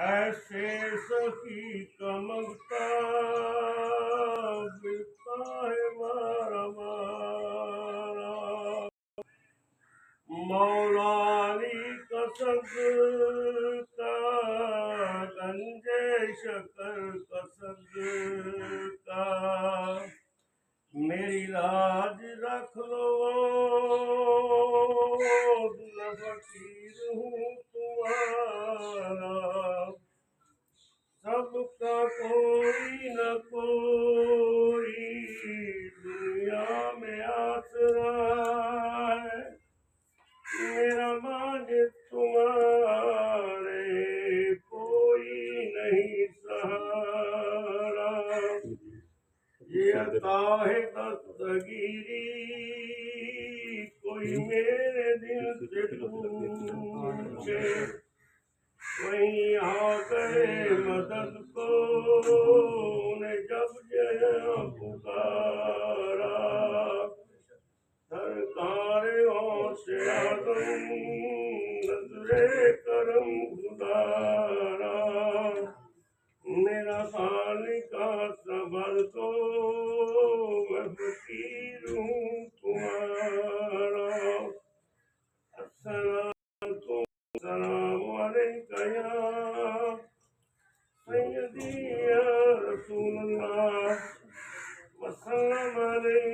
ऐसे सखी कमगता बिलता है मारा मारा। मौलानी कसक का गंजे शकर कसक का मेरी लाज रख लो मैं फकीर हूँ तुम्हारा। सबका कोई न कोई दुनिया में आसरा है। मेरा मांगे तुम्हारे कोई नहीं सहारा। ये अता है दस्तगीरी कोई मेरे दिल से पूछे। वहीं आ गए मदद को ने जब जया पुकारा। सरकार से आदम नजरे करम गुजारा। मेरा खालिका सबर तो मैं फकीर हूँ तुम्हारा। अस्सलाम अलैका या सय्यदी या रसूलल्लाह। वस्सलाम अलैकुम।